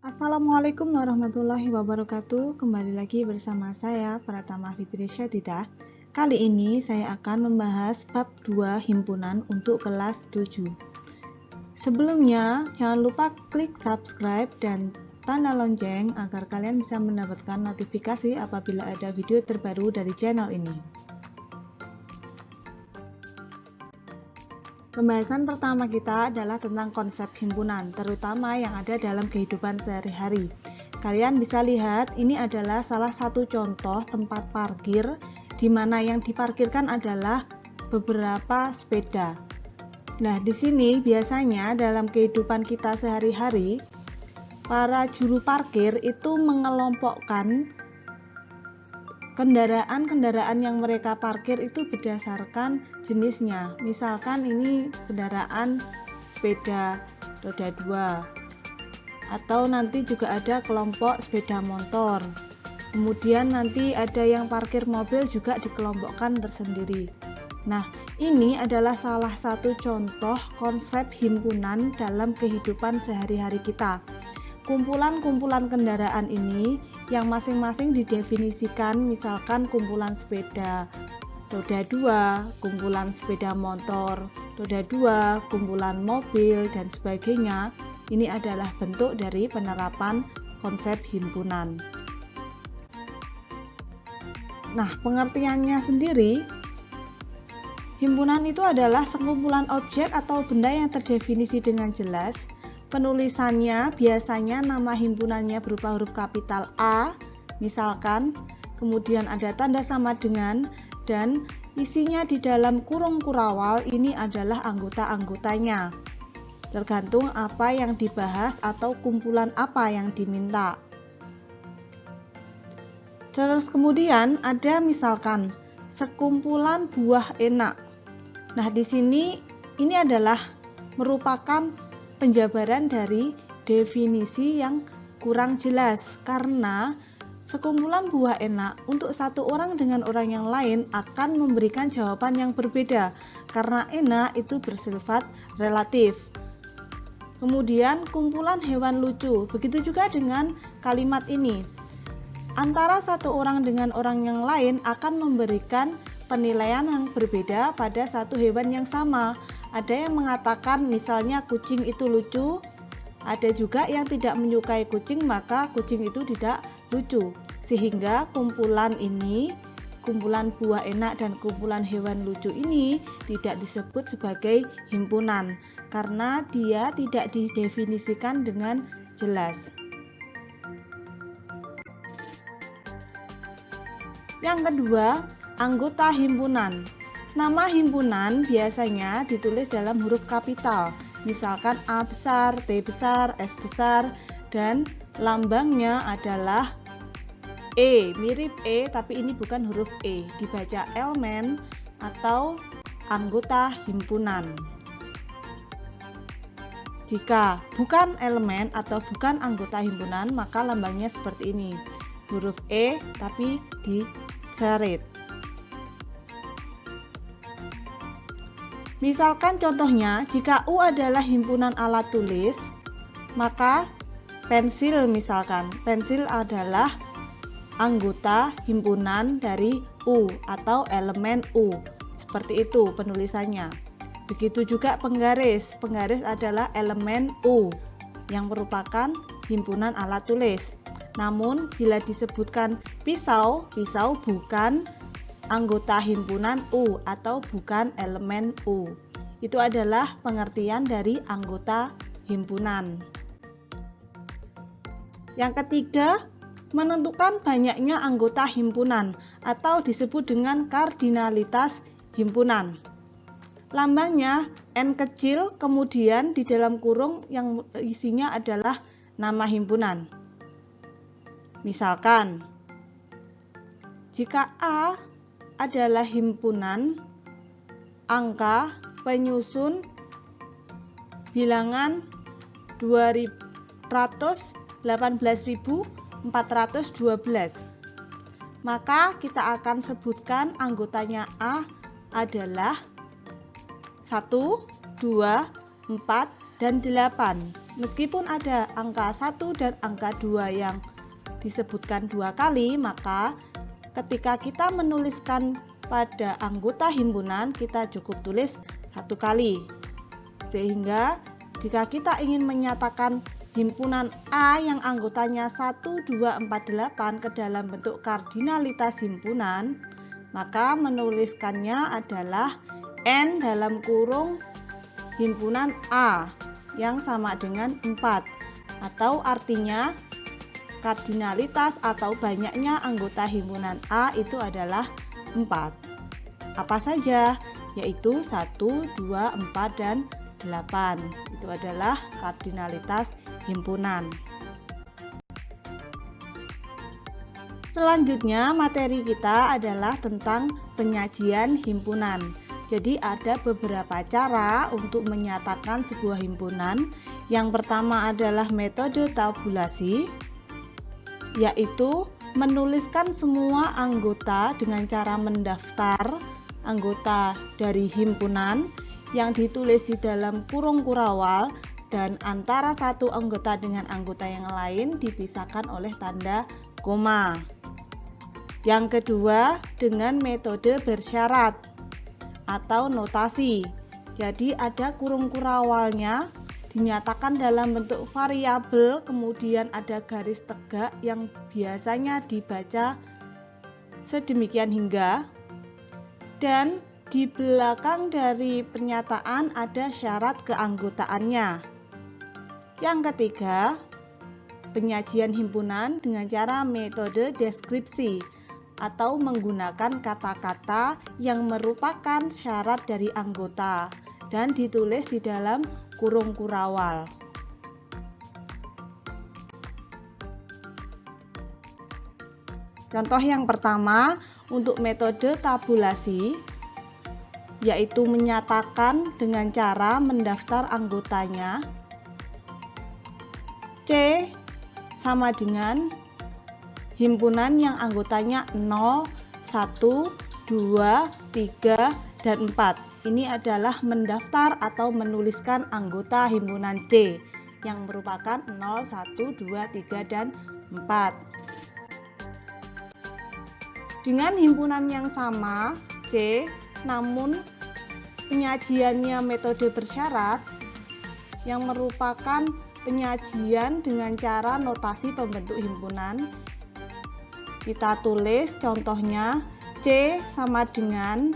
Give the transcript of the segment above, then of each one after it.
Assalamualaikum warahmatullahi wabarakatuh. Kembali lagi bersama saya Pratama Fitri Syadidah. Kali ini saya akan membahas bab 2 himpunan untuk kelas 7. Sebelumnya, jangan lupa klik subscribe dan tanda lonceng agar kalian bisa mendapatkan notifikasi apabila ada video terbaru dari channel ini. Pembahasan pertama kita adalah tentang konsep himpunan, terutama yang ada dalam kehidupan sehari-hari. Kalian bisa lihat, ini adalah salah satu contoh tempat parkir, di mana yang diparkirkan adalah beberapa sepeda. Nah, di sini biasanya dalam kehidupan kita sehari-hari, para juru parkir itu mengelompokkan kendaraan-kendaraan yang mereka parkir itu berdasarkan jenisnya. Misalkan ini kendaraan sepeda roda 2, atau nanti juga ada kelompok sepeda motor. Kemudian nanti ada yang parkir mobil juga dikelompokkan tersendiri. Nah, ini adalah salah satu contoh konsep himpunan dalam kehidupan sehari-hari kita. Kumpulan-kumpulan kendaraan ini yang masing-masing didefinisikan, misalkan kumpulan sepeda roda 2, kumpulan sepeda motor roda 2, kumpulan mobil, dan sebagainya. Ini adalah bentuk dari penerapan konsep himpunan. Nah, pengertiannya sendiri, himpunan itu adalah sekumpulan objek atau benda yang terdefinisi dengan jelas. Penulisannya biasanya nama himpunannya berupa huruf kapital A, misalkan, kemudian ada tanda sama dengan, dan isinya di dalam kurung kurawal ini adalah anggota-anggotanya. Tergantung apa yang dibahas atau kumpulan apa yang diminta. Terus kemudian ada misalkan sekumpulan buah enak. Nah, di sini ini adalah merupakan penjabaran dari definisi yang kurang jelas, karena sekumpulan buah enak untuk satu orang dengan orang yang lain akan memberikan jawaban yang berbeda, karena enak itu bersifat relatif. Kemudian kumpulan hewan lucu, begitu juga dengan kalimat ini. Antara satu orang dengan orang yang lain akan memberikan penilaian yang berbeda pada satu hewan yang sama. Ada yang mengatakan misalnya kucing itu lucu, ada juga yang tidak menyukai kucing, maka kucing itu tidak lucu. Sehingga kumpulan ini, kumpulan buah enak dan kumpulan hewan lucu ini tidak disebut sebagai himpunan, karena dia tidak didefinisikan dengan jelas. Yang kedua, anggota himpunan. Nama himpunan biasanya ditulis dalam huruf kapital, misalkan A besar, T besar, S besar, dan lambangnya adalah E, mirip E tapi ini bukan huruf E, dibaca elemen atau anggota himpunan. Jika bukan elemen atau bukan anggota himpunan, maka lambangnya seperti ini, huruf E tapi diseret. Misalkan contohnya, jika U adalah himpunan alat tulis, maka pensil misalkan, pensil adalah anggota himpunan dari U atau elemen U. Seperti itu penulisannya. Begitu juga penggaris, penggaris adalah elemen U yang merupakan himpunan alat tulis. Namun bila disebutkan pisau, pisau bukan anggota himpunan U atau bukan elemen U. Itu adalah pengertian dari anggota himpunan. Yang ketiga, menentukan banyaknya anggota himpunan atau disebut dengan kardinalitas himpunan. Lambangnya N kecil, kemudian di dalam kurung yang isinya adalah nama himpunan. Misalkan, jika A adalah himpunan, angka penyusun bilangan 218.412, maka kita akan sebutkan anggotanya A adalah 1, 2, 4, dan 8. meskipun ada angka 1 dan angka 2 yang disebutkan 2 kali, maka ketika kita menuliskan pada anggota himpunan, kita cukup tulis 1 kali. Sehingga jika kita ingin menyatakan himpunan A yang anggotanya 1, 2, 4, 8 ke dalam bentuk kardinalitas himpunan, maka menuliskannya adalah N dalam kurung himpunan A yang sama dengan 4, atau artinya kardinalitas atau banyaknya anggota himpunan A itu adalah 4. Apa saja? Yaitu 1, 2, 4, dan 8. Itu adalah kardinalitas himpunan. Selanjutnya materi kita adalah tentang penyajian himpunan. Jadi ada beberapa cara untuk menyatakan sebuah himpunan. Yang pertama adalah metode tabulasi, yaitu menuliskan semua anggota dengan cara mendaftar anggota dari himpunan yang ditulis di dalam kurung kurawal, dan antara satu anggota dengan anggota yang lain dipisahkan oleh tanda koma. Yang kedua, dengan metode bersyarat atau notasi. Jadi ada kurung kurawalnya dinyatakan dalam bentuk variabel, kemudian ada garis tegak yang biasanya dibaca sedemikian hingga, dan di belakang dari pernyataan ada syarat keanggotaannya. Yang ketiga, penyajian himpunan dengan cara metode deskripsi atau menggunakan kata-kata yang merupakan syarat dari anggota dan ditulis di dalam kurung kurawal. Contoh yang pertama untuk metode tabulasi, yaitu menyatakan dengan cara mendaftar anggotanya. C sama dengan himpunan yang anggotanya 0, 1, 2, 3, dan 4. Ini adalah mendaftar atau menuliskan anggota himpunan C yang merupakan 0, 1, 2, 3, dan 4. Dengan himpunan yang sama, C, namun penyajiannya metode bersyarat yang merupakan penyajian dengan cara notasi pembentuk himpunan. Kita tulis contohnya C sama dengan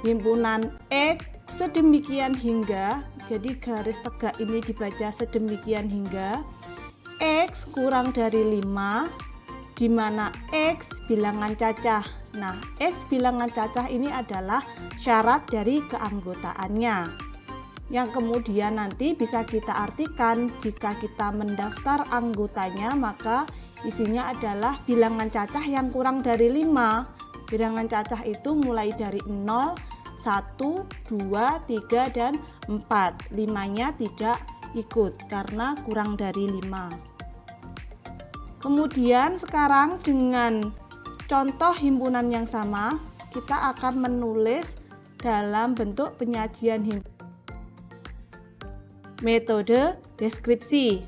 himpunan X sedemikian hingga, jadi garis tegak ini dibaca sedemikian hingga X kurang dari 5, di mana X bilangan cacah. Nah, X bilangan cacah ini adalah syarat dari keanggotaannya, yang kemudian nanti bisa kita artikan jika kita mendaftar anggotanya, maka isinya adalah bilangan cacah yang kurang dari 5. Bilangan cacah itu mulai dari 0, 1, 2, 3, dan 4. 5-nya tidak ikut karena kurang dari 5. Kemudian sekarang dengan contoh himpunan yang sama, kita akan menulis dalam bentuk penyajian metode deskripsi.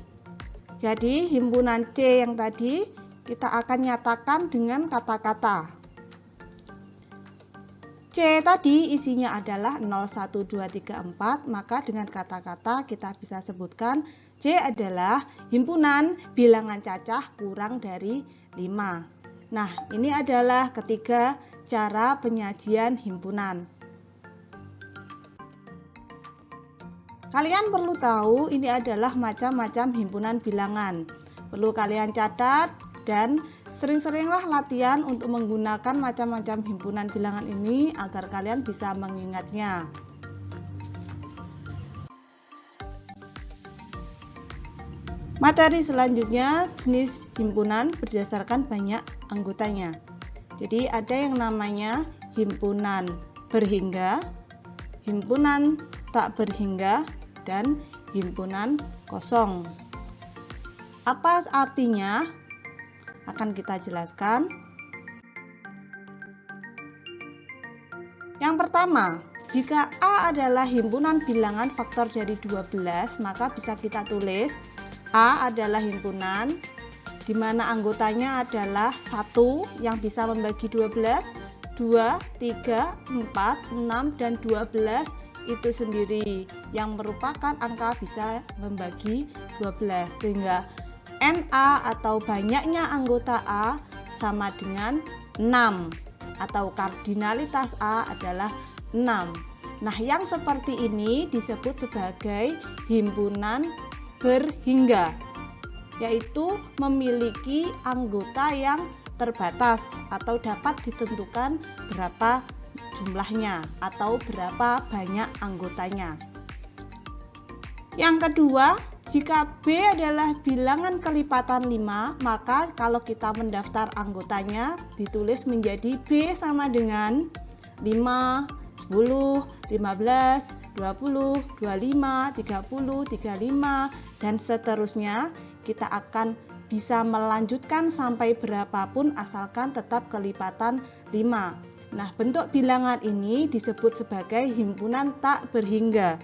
Jadi himpunan C yang tadi kita akan nyatakan dengan kata-kata. C tadi isinya adalah 0, 1, 2, 3, 4, maka dengan kata-kata kita bisa sebutkan C adalah himpunan bilangan cacah kurang dari 5. Nah, ini adalah ketiga cara penyajian himpunan. Kalian perlu tahu ini adalah macam-macam himpunan bilangan. Perlu kalian catat dan sering-seringlah latihan untuk menggunakan macam-macam himpunan bilangan ini agar kalian bisa mengingatnya. Materi selanjutnya jenis himpunan berdasarkan banyak anggotanya. Jadi ada yang namanya himpunan berhingga, himpunan tak berhingga, dan himpunan kosong. Apa artinya? Akan kita jelaskan. Yang pertama, Jika A adalah himpunan bilangan faktor dari 12, maka bisa kita tulis A adalah himpunan di mana anggotanya adalah 1 yang bisa membagi 12, 2, 3, 4, 6, dan 12 itu sendiri yang merupakan angka bisa membagi 12, sehingga NA atau banyaknya anggota A sama dengan 6 atau kardinalitas A adalah 6. Nah, yang seperti ini disebut sebagai himpunan berhingga, yaitu memiliki anggota yang terbatas atau dapat ditentukan berapa jumlahnya atau berapa banyak anggotanya. Yang kedua, jika B adalah bilangan kelipatan 5, maka kalau kita mendaftar anggotanya ditulis menjadi B sama dengan 5, 10, 15, 20, 25, 30, 35, dan seterusnya. Kita akan bisa melanjutkan sampai berapapun asalkan tetap kelipatan 5. Nah, bentuk bilangan ini disebut sebagai himpunan tak berhingga,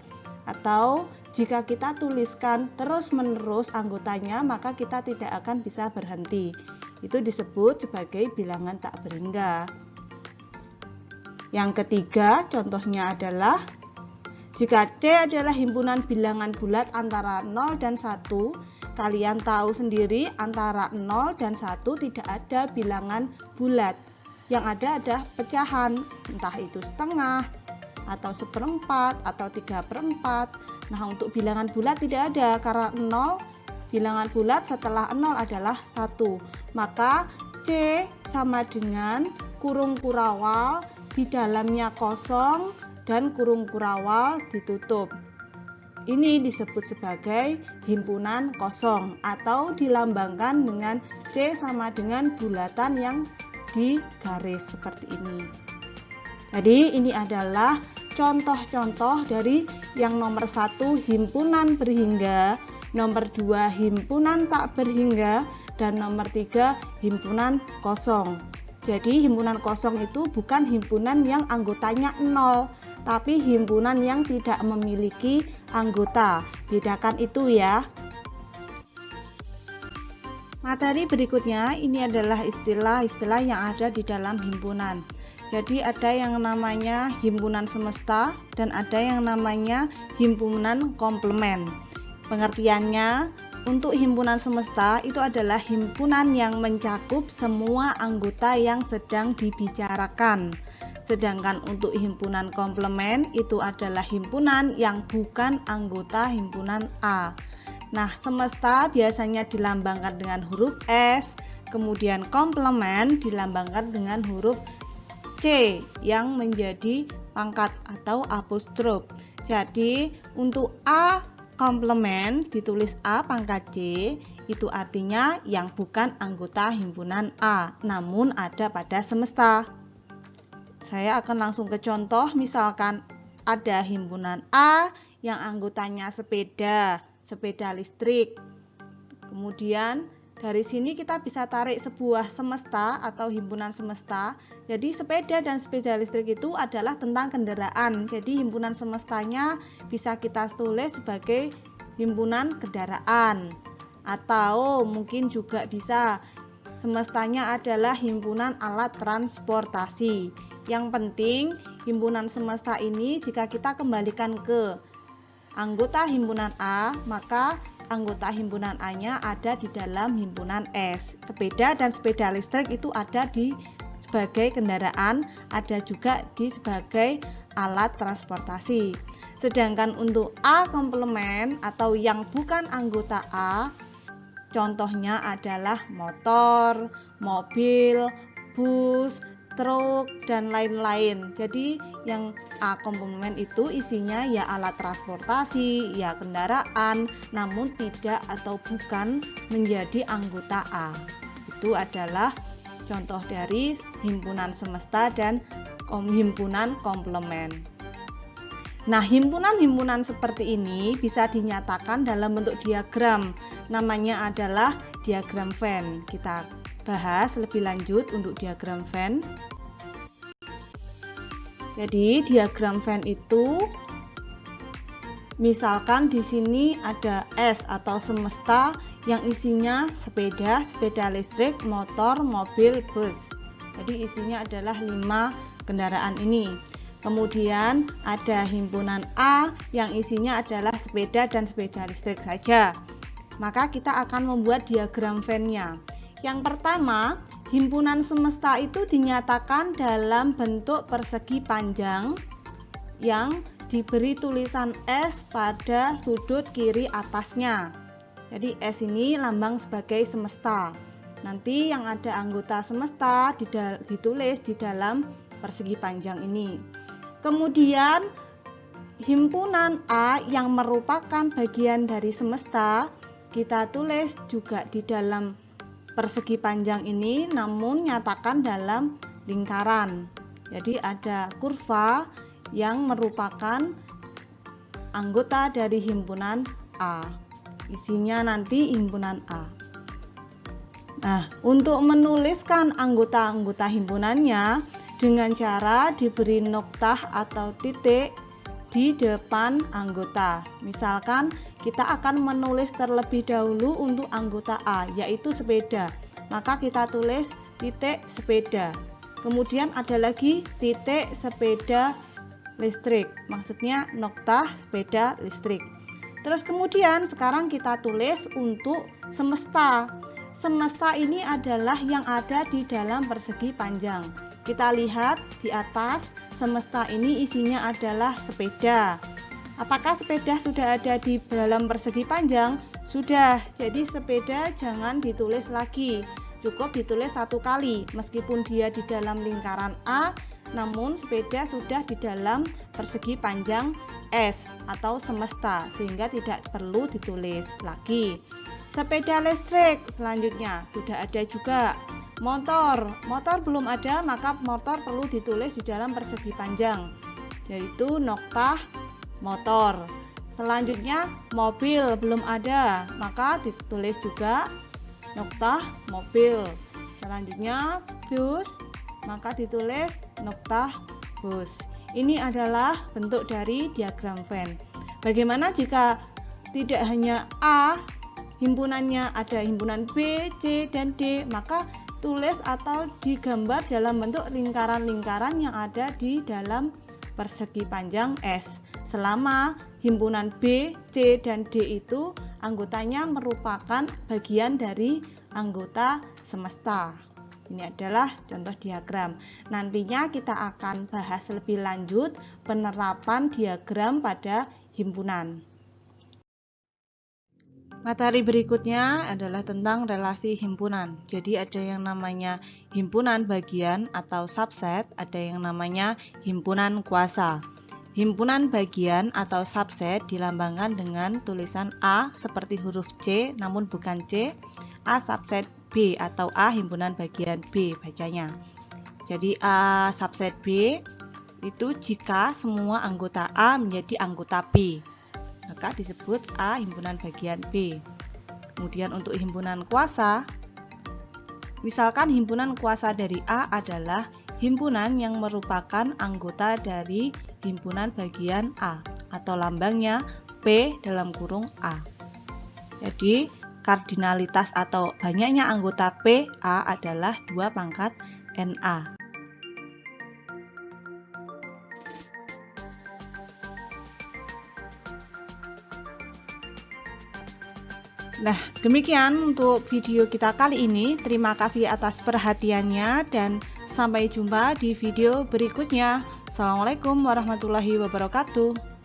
atau jika kita tuliskan terus-menerus anggotanya, maka kita tidak akan bisa berhenti. Itu disebut sebagai bilangan tak berhingga. Yang ketiga, contohnya adalah jika C adalah himpunan bilangan bulat antara 0 dan 1, kalian tahu sendiri antara 0 dan 1 tidak ada bilangan bulat. Yang ada adalah pecahan, entah itu setengah, atau 1/4, atau 3/4. Nah, untuk bilangan bulat tidak ada, karena 0, bilangan bulat setelah 0 adalah 1. Maka C sama dengan kurung kurawal, di dalamnya kosong, dan kurung kurawal ditutup. Ini disebut sebagai himpunan kosong atau dilambangkan dengan C sama dengan bulatan yang digaris seperti ini. Jadi ini adalah contoh-contoh dari yang nomor 1 himpunan berhingga, nomor 2 himpunan tak berhingga, dan nomor 3 himpunan kosong. Jadi himpunan kosong itu bukan himpunan yang anggotanya 0, tapi himpunan yang tidak memiliki anggota. Bedakan itu ya. Materi berikutnya ini adalah istilah-istilah yang ada di dalam himpunan. Jadi ada yang namanya himpunan semesta dan ada yang namanya himpunan komplement. Pengertiannya, untuk himpunan semesta itu adalah himpunan yang mencakup semua anggota yang sedang dibicarakan. Sedangkan untuk himpunan komplement itu adalah himpunan yang bukan anggota himpunan A. Nah, semesta biasanya dilambangkan dengan huruf S, kemudian komplement dilambangkan dengan huruf C yang menjadi pangkat atau apostrof. Jadi untuk A komplement ditulis A pangkat C, itu artinya yang bukan anggota himpunan A, namun ada pada semesta. Saya akan langsung ke contoh, misalkan ada himpunan A yang anggotanya sepeda listrik. Kemudian dari sini kita bisa tarik sebuah semesta atau himpunan semesta. Jadi sepeda dan sepeda listrik itu adalah tentang kendaraan. Jadi himpunan semestanya bisa kita tulis sebagai himpunan kendaraan. Atau mungkin juga bisa semestanya adalah himpunan alat transportasi. Yang penting himpunan semesta ini jika kita kembalikan ke anggota himpunan A, maka anggota himpunan A-nya ada di dalam himpunan S. Sepeda dan sepeda listrik itu ada di sebagai kendaraan, ada juga di sebagai alat transportasi. Sedangkan untuk A komplement atau yang bukan anggota A, contohnya adalah motor, mobil, bus, truk, dan lain-lain. Jadi yang A komplement itu isinya ya alat transportasi, ya kendaraan, namun tidak atau bukan menjadi anggota A. Itu adalah contoh dari himpunan semesta dan himpunan komplement. Nah, himpunan-himpunan seperti ini bisa dinyatakan dalam bentuk diagram. Namanya adalah diagram Venn. Kita bahas lebih lanjut untuk diagram Venn. Jadi diagram Venn itu misalkan di sini ada S atau semesta yang isinya sepeda, sepeda listrik, motor, mobil, bus. Jadi isinya adalah 5 kendaraan ini. Kemudian ada himpunan A yang isinya adalah sepeda dan sepeda listrik saja. Maka kita akan membuat diagram Venn-nya. Yang pertama, himpunan semesta itu dinyatakan dalam bentuk persegi panjang yang diberi tulisan S pada sudut kiri atasnya. Jadi S ini lambang sebagai semesta. Nanti yang ada anggota semesta ditulis di dalam persegi panjang ini. Kemudian himpunan A yang merupakan bagian dari semesta kita tulis juga di dalam persegi panjang ini, namun nyatakan dalam lingkaran. Jadi ada kurva yang merupakan anggota dari himpunan A. Isinya nanti himpunan A. Nah, untuk menuliskan anggota-anggota himpunannya dengan cara diberi noktah atau titik di depan anggota. Misalkan kita akan menulis terlebih dahulu untuk anggota A, yaitu sepeda. Maka kita tulis titik sepeda. Kemudian ada lagi titik sepeda listrik, maksudnya noktah sepeda listrik. Terus kemudian sekarang kita tulis untuk semesta. Semesta ini adalah yang ada di dalam persegi panjang. Kita lihat di atas, semesta ini isinya adalah sepeda. Apakah sepeda sudah ada di dalam persegi panjang? Sudah, jadi sepeda jangan ditulis lagi. Cukup ditulis satu kali, meskipun dia di dalam lingkaran A, namun sepeda sudah di dalam persegi panjang S atau semesta, sehingga tidak perlu ditulis lagi. Sepeda listrik selanjutnya sudah ada juga. Motor belum ada, maka motor perlu ditulis di dalam persegi panjang, yaitu noktah motor. Selanjutnya mobil belum ada, maka ditulis juga noktah mobil. Selanjutnya bus, maka ditulis noktah bus. Ini adalah bentuk dari diagram Venn. Bagaimana jika tidak hanya A himpunannya, ada himpunan B, C, dan D, maka tulis atau digambar dalam bentuk lingkaran-lingkaran yang ada di dalam persegi panjang S. Selama himpunan B, C, dan D itu anggotanya merupakan bagian dari anggota semesta. Ini adalah contoh diagram. Nantinya kita akan bahas lebih lanjut penerapan diagram pada himpunan. Materi berikutnya adalah tentang relasi himpunan. Jadi ada yang namanya himpunan bagian atau subset, ada yang namanya himpunan kuasa. Himpunan bagian atau subset dilambangkan dengan tulisan A seperti huruf C namun bukan C, A subset B atau A himpunan bagian B bacanya. Jadi A subset B itu jika semua anggota A menjadi anggota B, maka disebut A himpunan bagian B. Kemudian untuk himpunan kuasa, misalkan himpunan kuasa dari A adalah himpunan yang merupakan anggota dari himpunan bagian A atau lambangnya P dalam kurung A. Jadi kardinalitas atau banyaknya anggota P A adalah 2 pangkat NA. Nah, demikian untuk video kita kali ini. Terima kasih atas perhatiannya dan sampai jumpa di video berikutnya. Assalamualaikum warahmatullahi wabarakatuh.